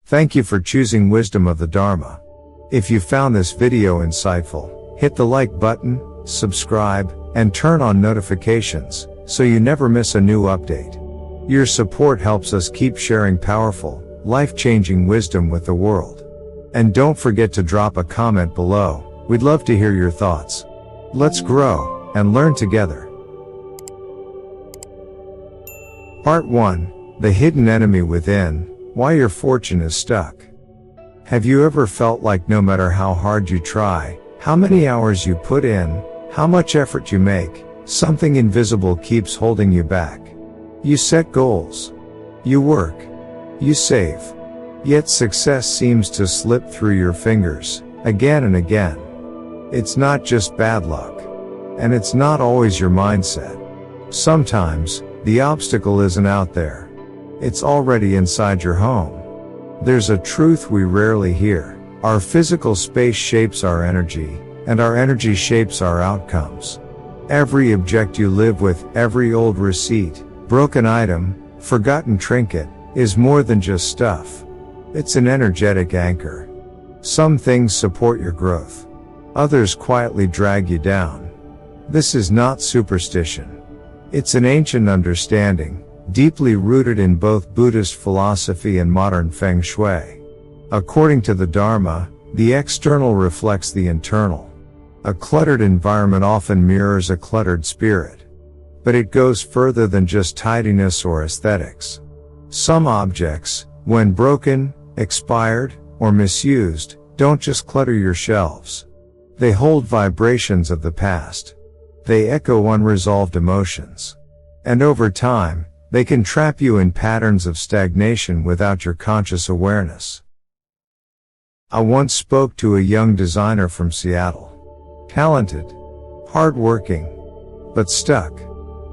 Thank you for choosing wisdom of the Dharma. If you found this video insightful, hit the like button, subscribe, and turn on notifications, so you never miss a new update. Your support helps us keep sharing powerful, life-changing wisdom with the world. And don't forget to drop a comment below. We'd love to hear your thoughts. Let's grow and learn together. Part 1. The Hidden Enemy Within. Why your fortune is stuck. Have you ever felt like no matter how hard you try, how many hours you put in, how much effort you make, something invisible keeps holding you back? You set goals. You work. You save. Yet success seems to slip through your fingers, again and again. It's not just bad luck. And it's not always your mindset. Sometimes, the obstacle isn't out there. It's already inside your home. There's a truth we rarely hear. Our physical space shapes our energy, and our energy shapes our outcomes. Every object you live with, every old receipt, broken item, forgotten trinket, is more than just stuff. It's an energetic anchor. Some things support your growth. Others quietly drag you down. This is not superstition. It's an ancient understanding, deeply rooted in both Buddhist philosophy and modern Feng Shui. According to the Dharma, the external reflects the internal. A cluttered environment often mirrors a cluttered spirit. But it goes further than just tidiness or aesthetics. Some objects, when broken, expired, or misused, don't just clutter your shelves. They hold vibrations of the past. They echo unresolved emotions. And over time, they can trap you in patterns of stagnation without your conscious awareness. I once spoke to a young designer from Seattle. Talented, hardworking, but stuck.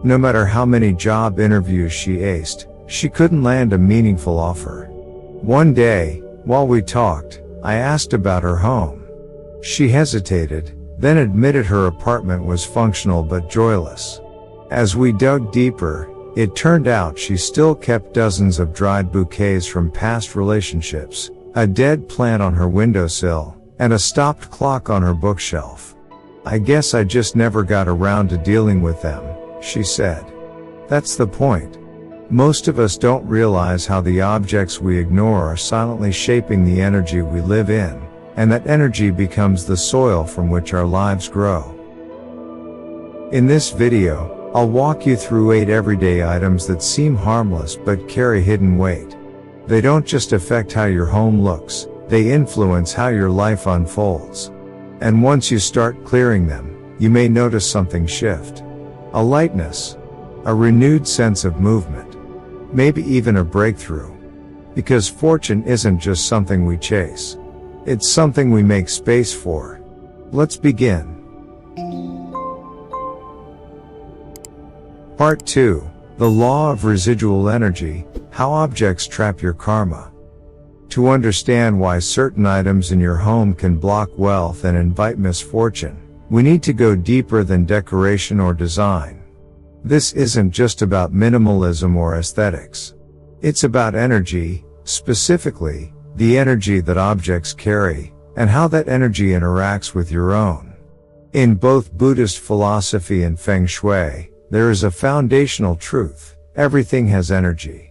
No matter how many job interviews she aced, she couldn't land a meaningful offer. One day, while we talked, I asked about her home. She hesitated, then admitted her apartment was functional but joyless. As we dug deeper, it turned out she still kept dozens of dried bouquets from past relationships, a dead plant on her windowsill, and a stopped clock on her bookshelf. I guess I just never got around to dealing with them, she said. That's the point. Most of us don't realize how the objects we ignore are silently shaping the energy we live in, and that energy becomes the soil from which our lives grow. In this video, I'll walk you through 8 everyday items that seem harmless but carry hidden weight. They don't just affect how your home looks, they influence how your life unfolds. And once you start clearing them, you may notice something shift. A lightness. A renewed sense of movement. Maybe even a breakthrough. Because fortune isn't just something we chase. It's something we make space for. Let's begin. Part 2. The Law of Residual Energy, How Objects Trap Your Karma. To understand why certain items in your home can block wealth and invite misfortune, we need to go deeper than decoration or design. This isn't just about minimalism or aesthetics. It's about energy, specifically, the energy that objects carry, and how that energy interacts with your own. In both Buddhist philosophy and Feng Shui, there is a foundational truth. Everything has energy.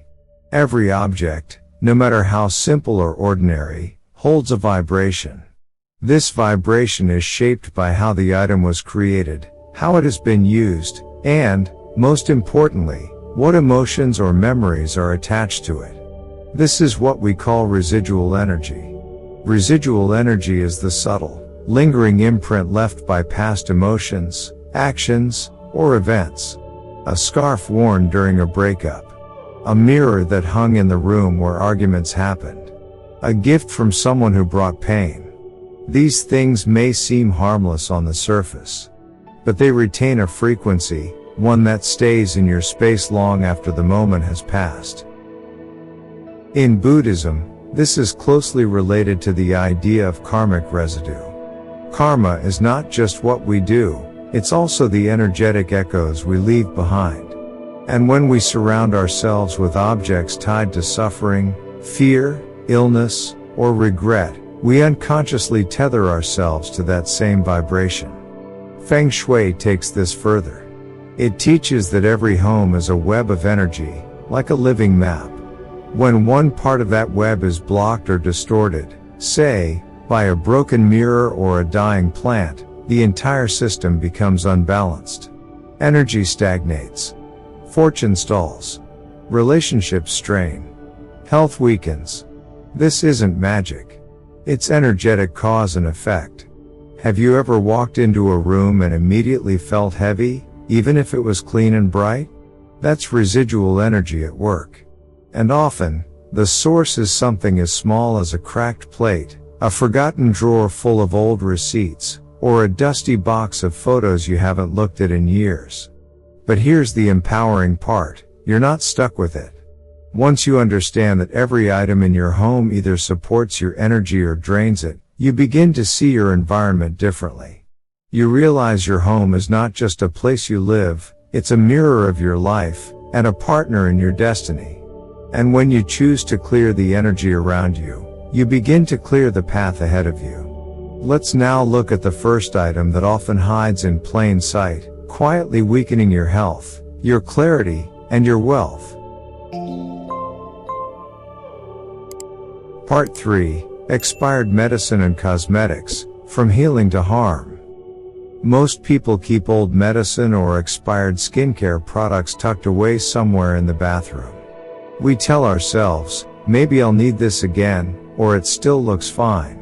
Every object, no matter how simple or ordinary, holds a vibration. This vibration is shaped by how the item was created, how it has been used, and, most importantly, what emotions or memories are attached to it. This is what we call residual energy. Residual energy is the subtle, lingering imprint left by past emotions, actions, or events. A scarf worn during a breakup. A mirror that hung in the room where arguments happened. A gift from someone who brought pain. These things may seem harmless on the surface. But they retain a frequency, one that stays in your space long after the moment has passed. In Buddhism, this is closely related to the idea of karmic residue. Karma is not just what we do, it's also the energetic echoes we leave behind. And when we surround ourselves with objects tied to suffering, fear, illness, or regret, we unconsciously tether ourselves to that same vibration. Feng Shui takes this further. It teaches that every home is a web of energy, like a living map. When one part of that web is blocked or distorted, say, by a broken mirror or a dying plant, the entire system becomes unbalanced. Energy stagnates. Fortune stalls. Relationships strain. Health weakens. This isn't magic. It's energetic cause and effect. Have you ever walked into a room and immediately felt heavy, even if it was clean and bright? That's residual energy at work. And often, the source is something as small as a cracked plate, a forgotten drawer full of old receipts, or a dusty box of photos you haven't looked at in years. But here's the empowering part, you're not stuck with it. Once you understand that every item in your home either supports your energy or drains it, you begin to see your environment differently. You realize your home is not just a place you live, it's a mirror of your life, and a partner in your destiny. And when you choose to clear the energy around you, you begin to clear the path ahead of you. Let's now look at the first item that often hides in plain sight, quietly weakening your health, your clarity, and your wealth. Part 3. Expired medicine and cosmetics, from healing to harm. Most people keep old medicine or expired skincare products tucked away somewhere in the bathroom. We tell ourselves, maybe I'll need this again, or it still looks fine.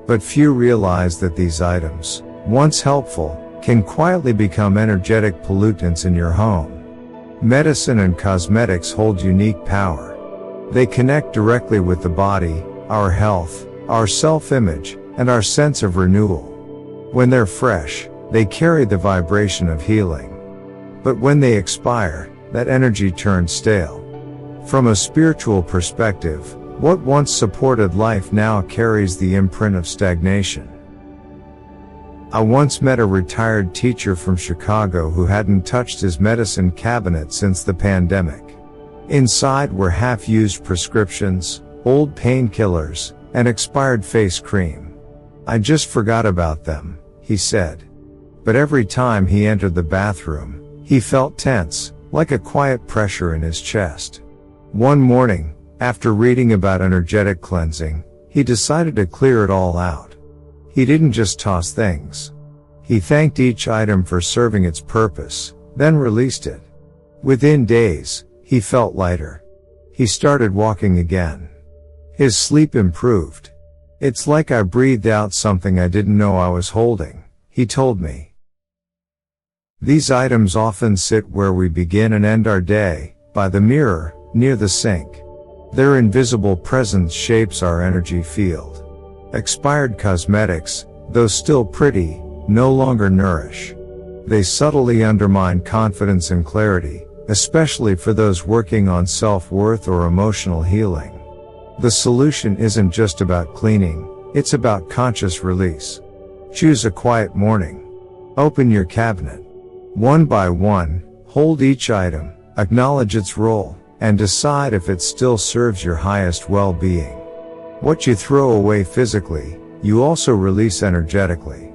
But few realize that these items, once helpful, can quietly become energetic pollutants in your home. Medicine and cosmetics hold unique power. They connect directly with the body, our health, our self-image, and our sense of renewal. When they're fresh, they carry the vibration of healing. But when they expire, that energy turns stale. From a spiritual perspective, what once supported life now carries the imprint of stagnation. I once met a retired teacher from Chicago who hadn't touched his medicine cabinet since the pandemic. Inside were half-used prescriptions, old painkillers, and expired face cream. I just forgot about them, he said. But every time he entered the bathroom, he felt tense, like a quiet pressure in his chest. One morning, after reading about energetic cleansing, he decided to clear it all out. He didn't just toss things. He thanked each item for serving its purpose, then released it. Within days, he felt lighter. He started walking again. His sleep improved. It's like I breathed out something I didn't know I was holding, he told me. These items often sit where we begin and end our day, by the mirror, near the sink. Their invisible presence shapes our energy field. Expired cosmetics, though still pretty, no longer nourish. They subtly undermine confidence and clarity, especially for those working on self-worth or emotional healing. The solution isn't just about cleaning, it's about conscious release. Choose a quiet morning. Open your cabinet. One by one, hold each item, acknowledge its role, and decide if it still serves your highest well-being. What you throw away physically, you also release energetically.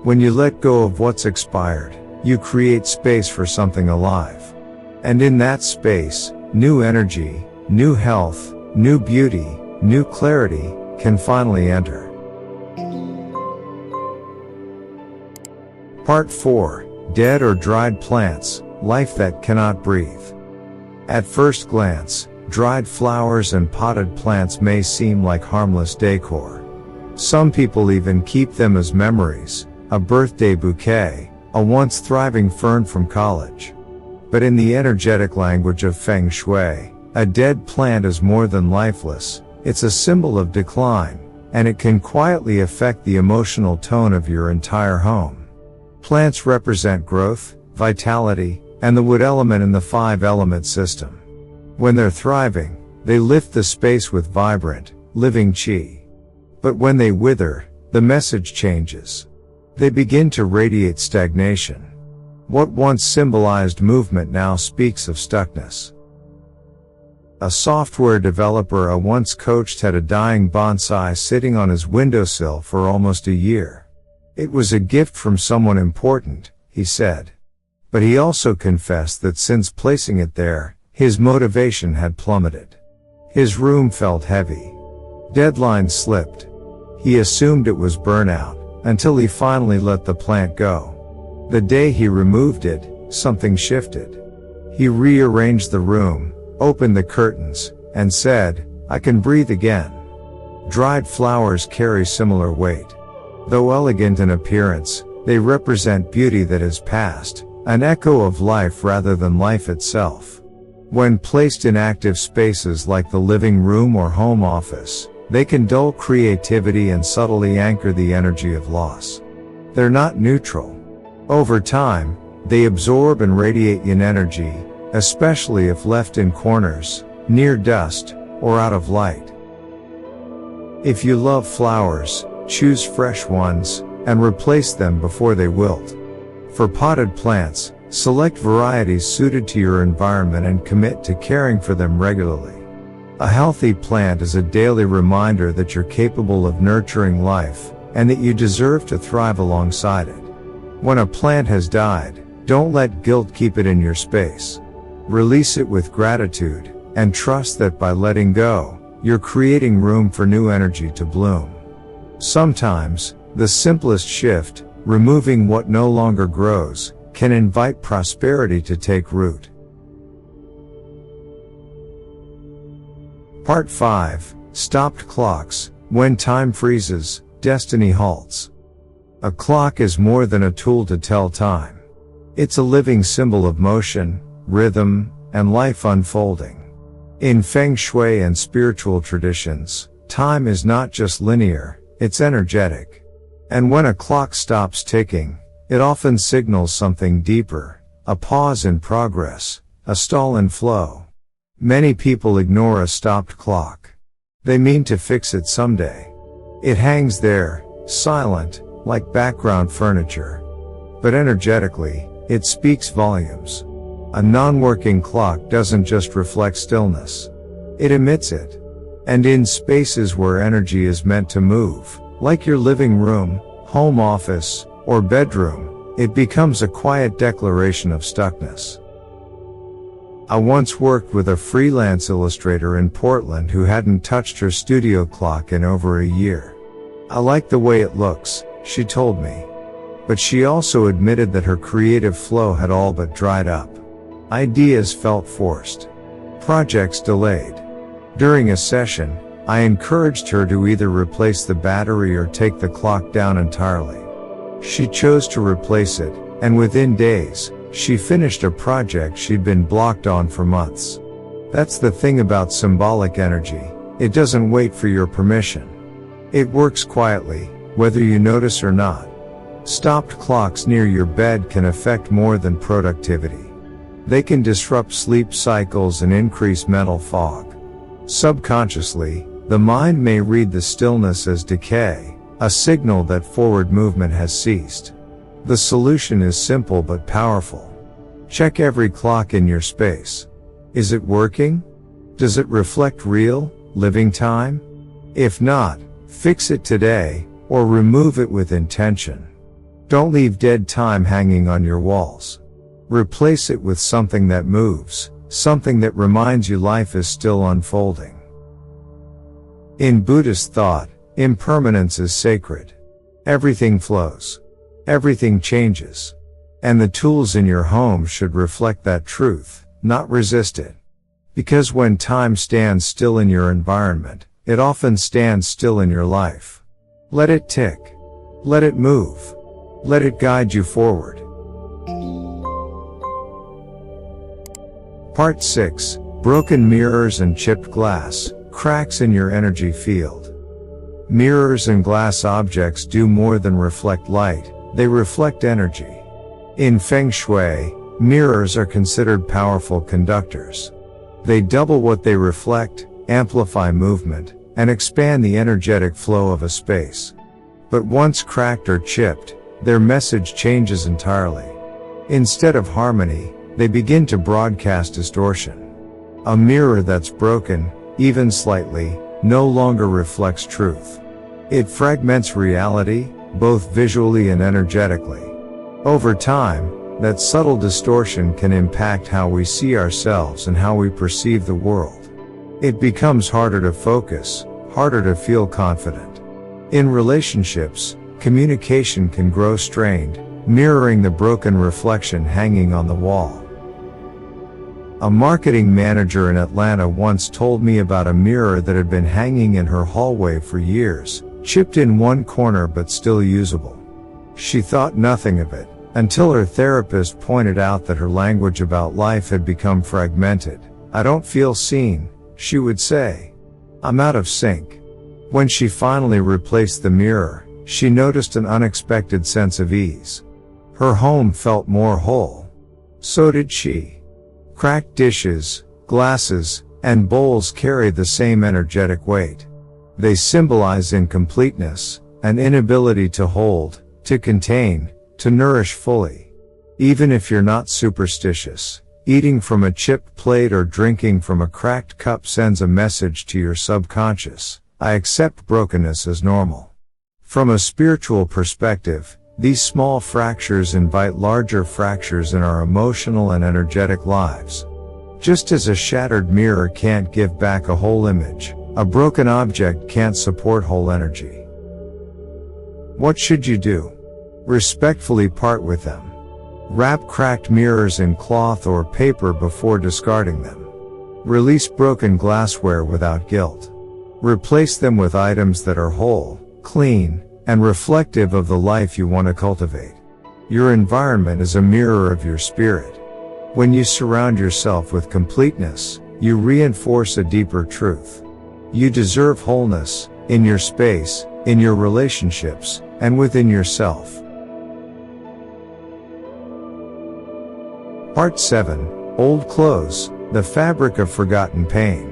When you let go of what's expired, you create space for something alive. And in that space, new energy, new health, new beauty, new clarity, can finally enter. Part 4. Dead or dried plants, life that cannot breathe. At first glance, dried flowers and potted plants may seem like harmless decor. Some people even keep them as memories, a birthday bouquet, a once thriving fern from college. But in the energetic language of Feng Shui, a dead plant is more than lifeless, it's a symbol of decline, and it can quietly affect the emotional tone of your entire home. Plants represent growth, vitality, and the wood element in the 5-element system. When they're thriving, they lift the space with vibrant, living chi. But when they wither, the message changes. They begin to radiate stagnation. What once symbolized movement now speaks of stuckness. A software developer I once coached had a dying bonsai sitting on his windowsill for almost a year. It was a gift from someone important, he said. But he also confessed that since placing it there, his motivation had plummeted. His room felt heavy. Deadlines slipped. He assumed it was burnout, until he finally let the plant go. The day he removed it, something shifted. He rearranged the room, opened the curtains, and said, "I can breathe again." Dried flowers carry similar weight. Though elegant in appearance, they represent beauty that has passed, an echo of life rather than life itself. When placed in active spaces like the living room or home office, they can dull creativity and subtly anchor the energy of loss. They're not neutral. Over time, they absorb and radiate yin energy, especially if left in corners, near dust, or out of light. If you love flowers, choose fresh ones, and replace them before they wilt. For potted plants, select varieties suited to your environment and commit to caring for them regularly. A healthy plant is a daily reminder that you're capable of nurturing life, and that you deserve to thrive alongside it. When a plant has died, don't let guilt keep it in your space. Release it with gratitude, and trust that by letting go, you're creating room for new energy to bloom. Sometimes, the simplest shift, removing what no longer grows, can invite prosperity to take root. Part 5. Stopped clocks. When time freezes, destiny halts. A clock is more than a tool to tell time. It's a living symbol of motion, rhythm, and life unfolding. In Feng Shui and spiritual traditions, time is not just linear, it's energetic. And when a clock stops ticking, it often signals something deeper, a pause in progress, a stall in flow. Many people ignore a stopped clock. They mean to fix it someday. It hangs there, silent, like background furniture. But energetically, it speaks volumes. A non-working clock doesn't just reflect stillness. It emits it. And in spaces where energy is meant to move, like your living room, home office, or bedroom, it becomes a quiet declaration of stuckness. I once worked with a freelance illustrator in Portland who hadn't touched her studio clock in over a year. "I like the way it looks," she told me. But she also admitted that her creative flow had all but dried up. Ideas felt forced. Projects delayed. During a session, I encouraged her to either replace the battery or take the clock down entirely. She chose to replace it, and within days, she finished a project she'd been blocked on for months. That's the thing about symbolic energy. It doesn't wait for your permission. It works quietly, whether you notice or not. Stopped clocks near your bed can affect more than productivity. They can disrupt sleep cycles and increase mental fog. Subconsciously, the mind may read the stillness as decay, a signal that forward movement has ceased. The solution is simple but powerful. Check every clock in your space. Is it working? Does it reflect real, living time? If not, fix it today, or remove it with intention. Don't leave dead time hanging on your walls. Replace it with something that moves, something that reminds you life is still unfolding. In Buddhist thought, impermanence is sacred. Everything flows. Everything changes. And the tools in your home should reflect that truth, not resist it. Because when time stands still in your environment, it often stands still in your life. Let it tick. Let it move. Let it guide you forward. Part 6. Broken mirrors and chipped glass, cracks in your energy field. Mirrors and glass objects do more than reflect light, they reflect energy. In Feng Shui, mirrors are considered powerful conductors. They double what they reflect, amplify movement, and expand the energetic flow of a space. But once cracked or chipped, their message changes entirely. Instead of harmony, they begin to broadcast distortion. A mirror that's broken, even slightly, no longer reflects truth. It fragments reality, both visually and energetically. Over time, that subtle distortion can impact how we see ourselves and how we perceive the world. It becomes harder to focus, harder to feel confident. In relationships, communication can grow strained, mirroring the broken reflection hanging on the wall. A marketing manager in Atlanta once told me about a mirror that had been hanging in her hallway for years, chipped in one corner but still usable. She thought nothing of it, until her therapist pointed out that her language about life had become fragmented. "I don't feel seen," she would say. "I'm out of sync." When she finally replaced the mirror, she noticed an unexpected sense of ease. Her home felt more whole. So did she. Cracked dishes, glasses, and bowls carry the same energetic weight. They symbolize incompleteness, an inability to hold, to contain, to nourish fully. Even if you're not superstitious, eating from a chipped plate or drinking from a cracked cup sends a message to your subconscious: I accept brokenness as normal. From a spiritual perspective, these small fractures invite larger fractures in our emotional and energetic lives. Just as a shattered mirror can't give back a whole image, a broken object can't support whole energy. What should you do? Respectfully part with them. Wrap cracked mirrors in cloth or paper before discarding them. Release broken glassware without guilt. Replace them with items that are whole, clean, and reflective of the life you want to cultivate. Your environment is a mirror of your spirit. When you surround yourself with completeness, you reinforce a deeper truth. You deserve wholeness, in your space, in your relationships, and within yourself. Part 7. Old clothes, the fabric of forgotten pain.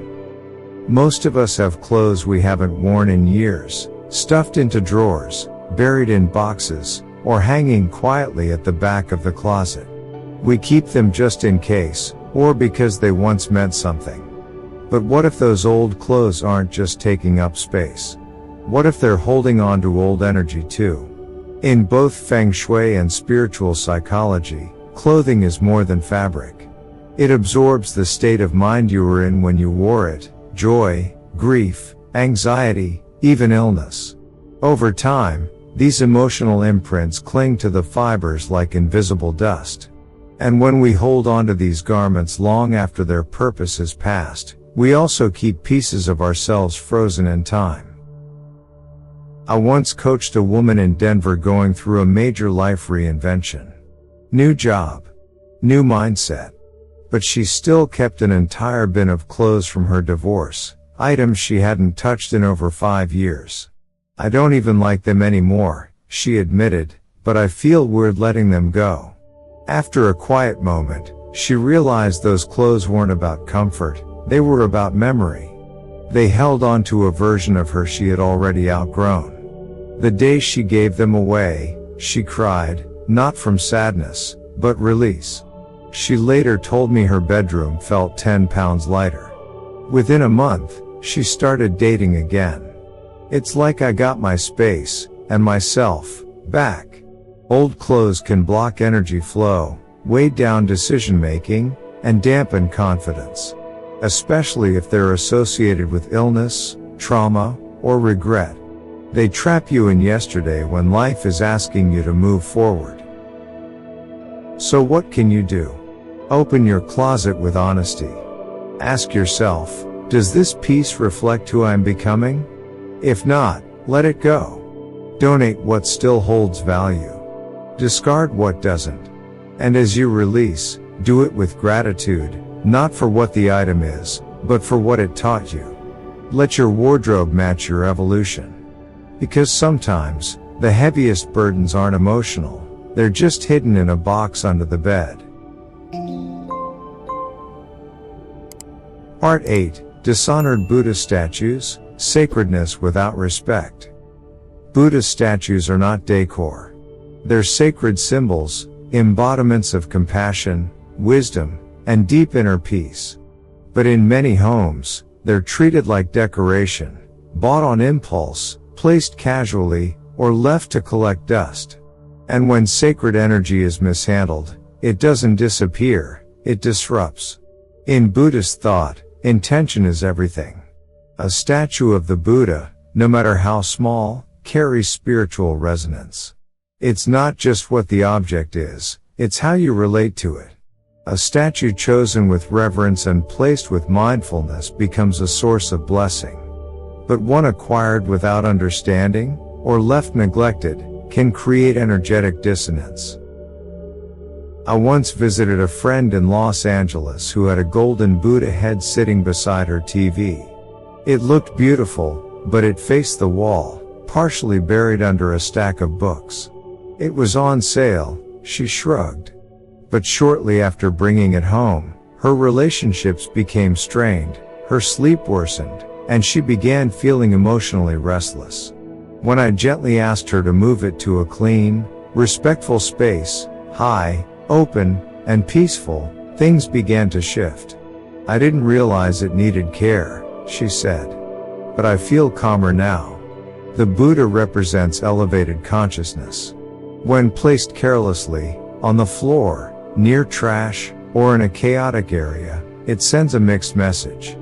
Most of us have clothes we haven't worn in years, stuffed into drawers, buried in boxes, or hanging quietly at the back of the closet. We keep them just in case, or because they once meant something. But what if those old clothes aren't just taking up space? What if they're holding on to old energy too? In both Feng Shui and spiritual psychology, clothing is more than fabric. It absorbs the state of mind you were in when you wore it: joy, grief, anxiety, even illness. Over time, these emotional imprints cling to the fibers like invisible dust. And when we hold on to these garments long after their purpose is past, we also keep pieces of ourselves frozen in time. I once coached a woman in Denver going through a major life reinvention. New job. New mindset. But she still kept an entire bin of clothes from her divorce, items she hadn't touched in over 5 years. "I don't even like them anymore," she admitted, "but I feel weird letting them go." After a quiet moment, she realized those clothes weren't about comfort, they were about memory. They held on to a version of her she had already outgrown. The day she gave them away, she cried, not from sadness, but release. She later told me her bedroom felt 10 pounds lighter. Within a month, she started dating again. "It's like I got my space, and myself, back." Old clothes can block energy flow, weigh down decision-making, and dampen confidence. Especially if they're associated with illness, trauma, or regret. They trap you in yesterday when life is asking you to move forward. So what can you do? Open your closet with honesty. Ask yourself, does this piece reflect who I'm becoming? If not, let it go. Donate what still holds value. Discard what doesn't. And as you release, do it with gratitude, not for what the item is, but for what it taught you. Let your wardrobe match your evolution. Because sometimes, the heaviest burdens aren't emotional, they're just hidden in a box under the bed. Part 8. Dishonored Buddhist statues, sacredness without respect. Buddhist statues are not decor. They're sacred symbols, embodiments of compassion, wisdom, and deep inner peace. But in many homes, they're treated like decoration, bought on impulse, placed casually, or left to collect dust. And when sacred energy is mishandled, it doesn't disappear, it disrupts. In Buddhist thought, intention is everything. A statue of the Buddha, no matter how small, carries spiritual resonance. It's not just what the object is, it's how you relate to it. A statue chosen with reverence and placed with mindfulness becomes a source of blessing. But one acquired without understanding, or left neglected, can create energetic dissonance. I once visited a friend in Los Angeles who had a golden Buddha head sitting beside her TV. It looked beautiful, but it faced the wall, partially buried under a stack of books. It was on sale, she shrugged. But shortly after bringing it home, her relationships became strained, her sleep worsened, and she began feeling emotionally restless. When I gently asked her to move it to a clean, respectful space, high, open, and peaceful, things began to shift. I didn't realize it needed care, she said. But I feel calmer now. The Buddha represents elevated consciousness. When placed carelessly, on the floor, near trash, or in a chaotic area, it sends a mixed message.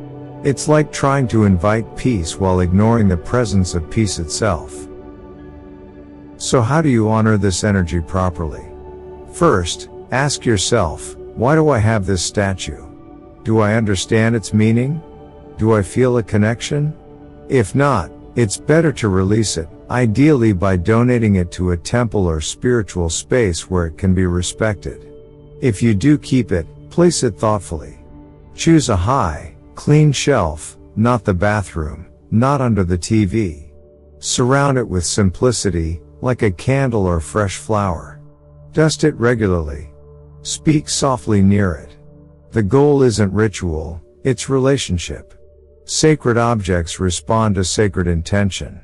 It's like trying to invite peace while ignoring the presence of peace itself. So how do you honor this energy properly? First, ask yourself, why do I have this statue? Do I understand its meaning? Do I feel a connection? If not, it's better to release it, ideally by donating it to a temple or spiritual space where it can be respected. If you do keep it, place it thoughtfully. Choose a high, clean shelf, not the bathroom, not under the TV. Surround it with simplicity, like a candle or fresh flower. Dust it regularly. Speak softly near it. The goal isn't ritual, it's relationship. Sacred objects respond to sacred intention.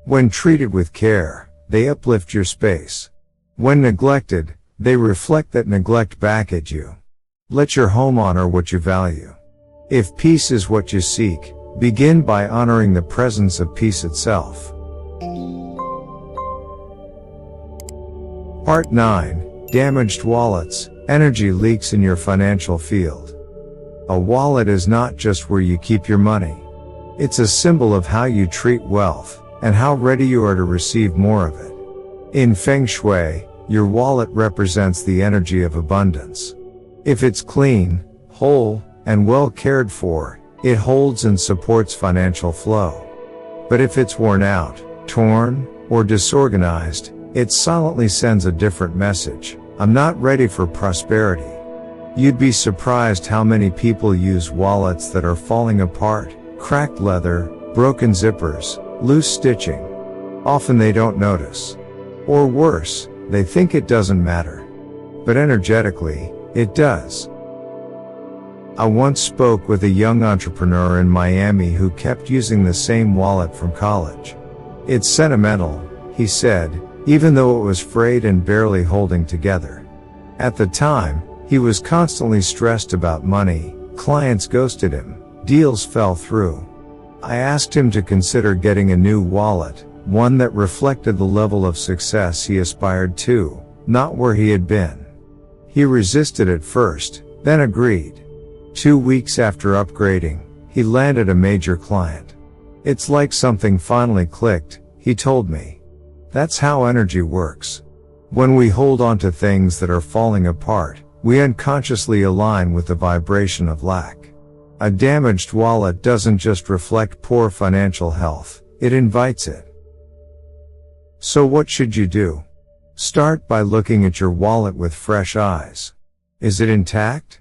When treated with care, they uplift your space. When neglected, they reflect that neglect back at you. Let your home honor what you value. If peace is what you seek, begin by honoring the presence of peace itself. Part 9. Damaged wallets, energy leaks in your financial field. A wallet is not just where you keep your money. It's a symbol of how you treat wealth, and how ready you are to receive more of it. In Feng Shui, your wallet represents the energy of abundance. If it's clean, whole, and well cared for, it holds and supports financial flow. But if it's worn out, torn, or disorganized, it silently sends a different message. I'm not ready for prosperity. You'd be surprised how many people use wallets that are falling apart, cracked leather, broken zippers, loose stitching. Often they don't notice. Or worse, they think it doesn't matter. But energetically, it does. I once spoke with a young entrepreneur in Miami who kept using the same wallet from college. It's sentimental, he said, even though it was frayed and barely holding together. At the time, he was constantly stressed about money, clients ghosted him, deals fell through. I asked him to consider getting a new wallet, one that reflected the level of success he aspired to, not where he had been. He resisted at first, then agreed. 2 weeks after upgrading, he landed a major client. It's like something finally clicked, he told me. That's how energy works. When we hold on to things that are falling apart, we unconsciously align with the vibration of lack. A damaged wallet doesn't just reflect poor financial health, it invites it. So what should you do? Start by looking at your wallet with fresh eyes. Is it intact?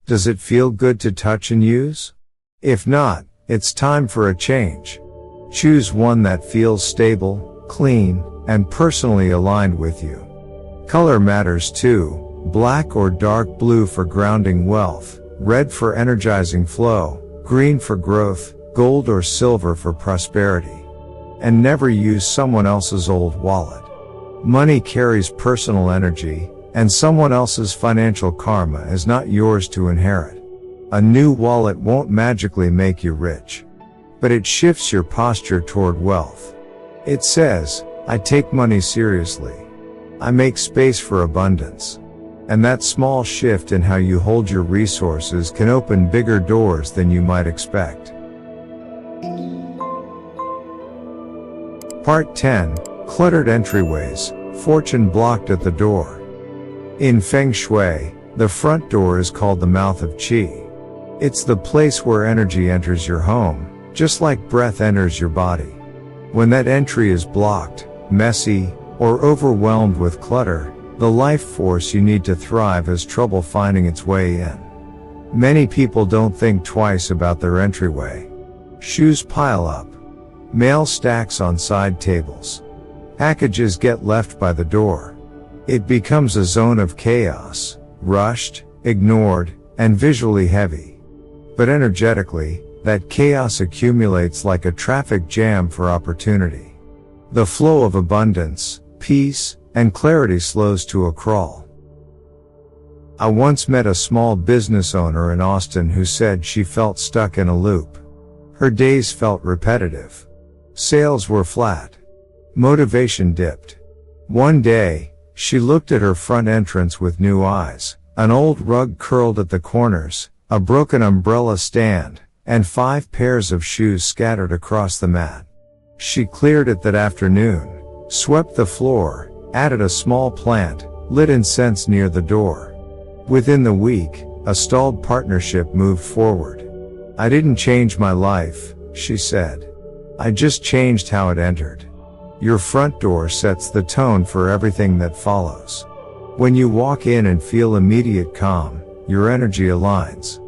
Does it feel good to touch and use? If not, it's time for a change. Choose one that feels stable, clean, and personally aligned with you. Color matters too. Black or dark blue for grounding wealth, red for energizing flow, green for growth, gold or silver for prosperity. And never use someone else's old wallet. Money carries personal energy, and someone else's financial karma is not yours to inherit. A new wallet won't magically make you rich, but it shifts your posture toward wealth. It says, I take money seriously. I make space for abundance. And that small shift in how you hold your resources can open bigger doors than you might expect. Part 10. Cluttered entryways, fortune blocked at the door. In Feng Shui, the front door is called the mouth of Qi. It's the place where energy enters your home, just like breath enters your body. When that entry is blocked, messy, or overwhelmed with clutter, the life force you need to thrive has trouble finding its way in. Many people don't think twice about their entryway. Shoes pile up. Mail stacks on side tables. Packages get left by the door. It becomes a zone of chaos, rushed, ignored, and visually heavy. But energetically, that chaos accumulates like a traffic jam for opportunity. The flow of abundance, peace, and clarity slows to a crawl. I once met a small business owner in Austin who said she felt stuck in a loop. Her days felt repetitive. Sales were flat. Motivation dipped. One day, she looked at her front entrance with new eyes, an old rug curled at the corners, a broken umbrella stand, and 5 pairs of shoes scattered across the mat. She cleared it that afternoon, swept the floor, added a small plant, lit incense near the door. Within the week, a stalled partnership moved forward. I didn't change my life, she said. I just changed how it entered. Your front door sets the tone for everything that follows. When you walk in and feel immediate calm, your energy aligns.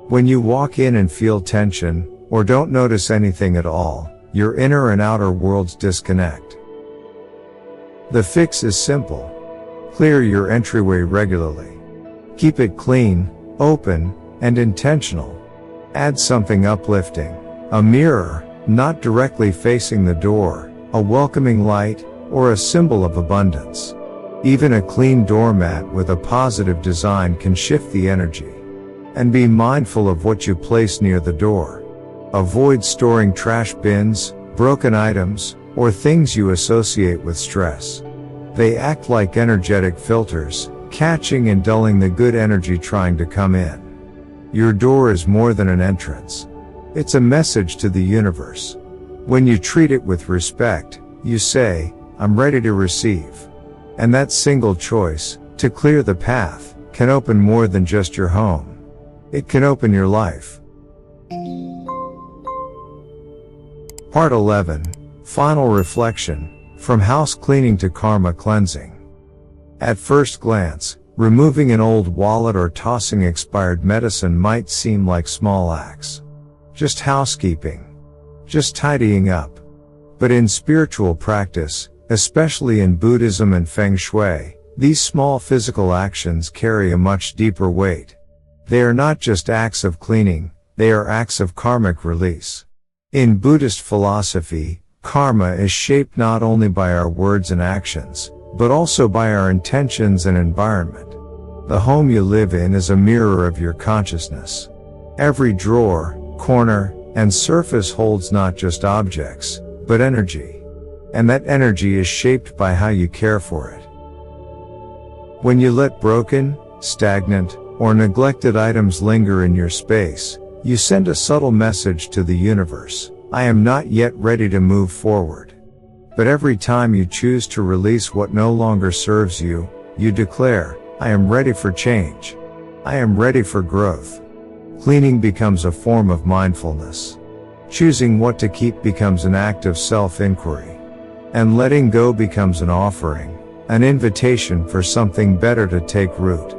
When you walk in and feel tension, or don't notice anything at all, your inner and outer worlds disconnect. The fix is simple. Clear your entryway regularly. Keep it clean, open, and intentional. Add something uplifting. A mirror, not directly facing the door, a welcoming light, or a symbol of abundance. Even a clean doormat with a positive design can shift the energy. And be mindful of what you place near the door. Avoid storing trash bins, broken items, or things you associate with stress. They act like energetic filters, catching and dulling the good energy trying to come in. Your door is more than an entrance. It's a message to the universe. When you treat it with respect, you say, I'm ready to receive. And that single choice, to clear the path, can open more than just your home. It can open your life. Part 11. Final reflection. From house cleaning to karma cleansing. At first glance, removing an old wallet or tossing expired medicine might seem like small acts. Just housekeeping. Just tidying up. But in spiritual practice, especially in Buddhism and Feng Shui, these small physical actions carry a much deeper weight. They are not just acts of cleaning, they are acts of karmic release. In Buddhist philosophy, karma is shaped not only by our words and actions, but also by our intentions and environment. The home you live in is a mirror of your consciousness. Every drawer, corner, and surface holds not just objects, but energy. And that energy is shaped by how you care for it. When you let broken, stagnant, or neglected items linger in your space, you send a subtle message to the universe. I am not yet ready to move forward. But every time you choose to release what no longer serves you, you declare, I am ready for change. I am ready for growth. Cleaning becomes a form of mindfulness. Choosing what to keep becomes an act of self-inquiry. And letting go becomes an offering, an invitation for something better to take root.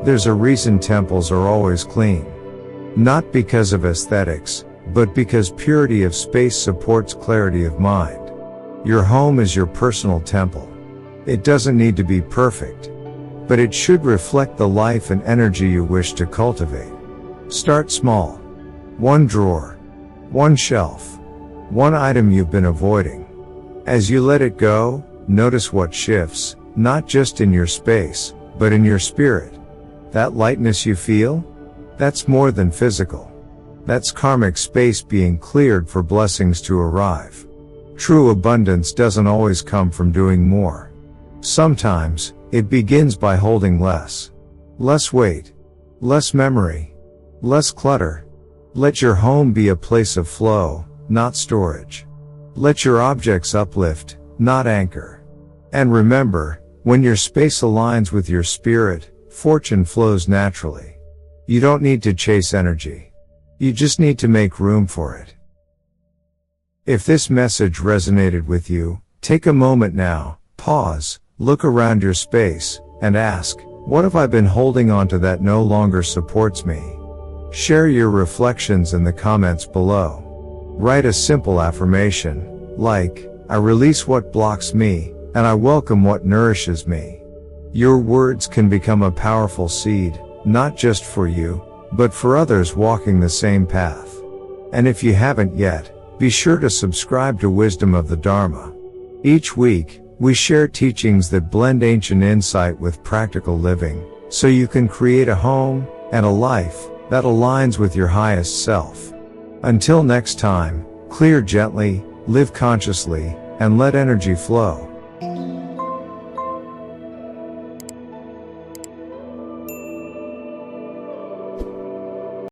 There's a reason temples are always clean. Not because of aesthetics, but because purity of space supports clarity of mind. Your home is your personal temple. It doesn't need to be perfect, but it should reflect the life and energy you wish to cultivate. Start small. One drawer. One shelf. One item you've been avoiding. As you let it go, notice what shifts, not just in your space, but in your spirit. That lightness you feel? That's more than physical. That's karmic space being cleared for blessings to arrive. True abundance doesn't always come from doing more. Sometimes, it begins by holding less. Less weight. Less memory. Less clutter. Let your home be a place of flow, not storage. Let your objects uplift, not anchor. And remember, when your space aligns with your spirit, fortune flows naturally. You don't need to chase energy. You just need to make room for it. If this message resonated with you, take a moment now, pause, look around your space, and ask, what have I been holding onto that no longer supports me? Share your reflections in the comments below. Write a simple affirmation, like, I release what blocks me, and I welcome what nourishes me. Your words can become a powerful seed, not just for you, but for others walking the same path. And if you haven't yet, be sure to subscribe to Wisdom of the Dharma. Each week, we share teachings that blend ancient insight with practical living, so you can create a home and a life that aligns with your highest self. Until next time, clear gently, live consciously, and let energy flow.